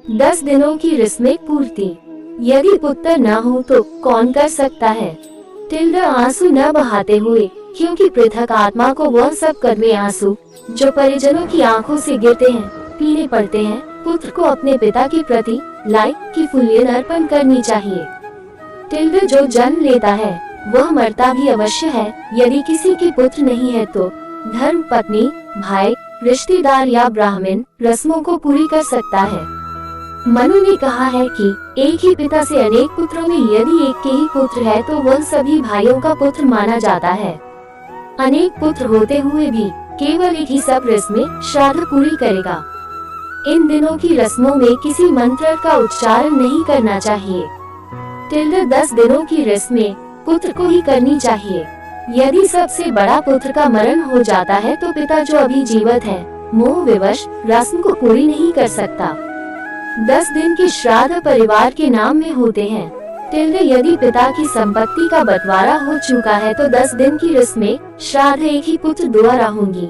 10 दिनों की रस्में पूर्ति। यदि पुत्र न हो तो कौन कर सकता है? आंसू न बहाते हुए, क्योंकि पृथक आत्मा को वह सब कड़वे आंसू जो परिजनों की आंखों से गिरते हैं पीने पड़ते हैं, पुत्र को अपने पिता के प्रति लाइक की फूलें अर्पण करनी चाहिए। जो जन्म लेता है वह मरता भी अवश्य है। यदि किसी के पुत्र नहीं है तो धर्म पत्नी, भाई, रिश्तेदार या ब्राह्मण रस्मों को पूरी कर सकता है। मनु ने कहा है कि एक ही पिता से अनेक पुत्रों में यदि एक के ही पुत्र है तो वह सभी भाइयों का पुत्र माना जाता है। अनेक पुत्र होते हुए भी केवल एक ही सब रस्में श्राद्ध पूरी करेगा। इन दिनों की रस्मों में किसी मंत्र का उच्चारण नहीं करना चाहिए। 10 दिनों की रस्में पुत्र को ही करनी चाहिए। यदि सबसे बड़ा पुत्र का मरण हो जाता है तो पिता जो अभी जीवित है मोह विवश रस्म को पूरी नहीं कर सकता। 10 दिन के श्राद्ध परिवार के नाम में होते हैं। यदि पिता की संपत्ति का बंटवारा हो चुका है तो 10 दिन की रस्में श्राद्ध एक ही पुत्र द्वारा होंगी,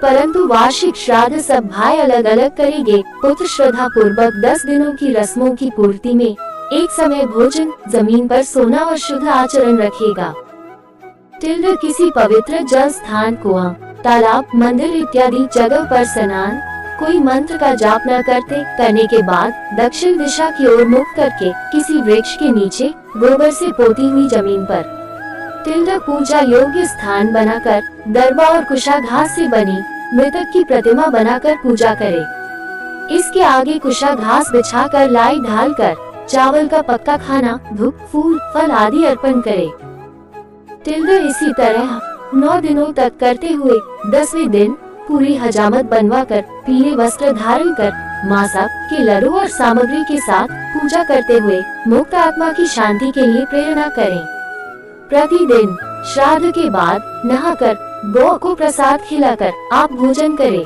परंतु वार्षिक श्राद्ध सब भाई अलग अलग करेंगे। पुत्र श्रद्धा पूर्वक 10 दिनों की रस्मों की पूर्ति में एक समय भोजन, जमीन पर सोना और शुद्ध आचरण रखेगा। किसी पवित्र जल स्थान, कुआं, तालाब, मंदिर इत्यादि जगह पर स्नान कोई मंत्र का जाप न करने के बाद दक्षिण दिशा की ओर मुख करके किसी वृक्ष के नीचे गोबर से पोती हुई जमीन पर पूजा योग्य स्थान बनाकर दरबा और कुशा घास से बनी मृतक की प्रतिमा बनाकर पूजा करे। इसके आगे कुशा घास बिछाकर लाई ढालकर चावल का पक्का खाना, धूप, फूल, फल आदि अर्पण करे। इसी तरह 9 दिनों तक करते हुए 10वें दिन पूरी हजामत बनवाकर पीले वस्त्र धारण कर मासा के लड्डू और सामग्री के साथ पूजा करते हुए मुक्त आत्मा की शांति के लिए प्रेरणा करें। प्रतिदिन श्राद्ध के बाद नहाकर गौ को प्रसाद खिलाकर आप भोजन करें।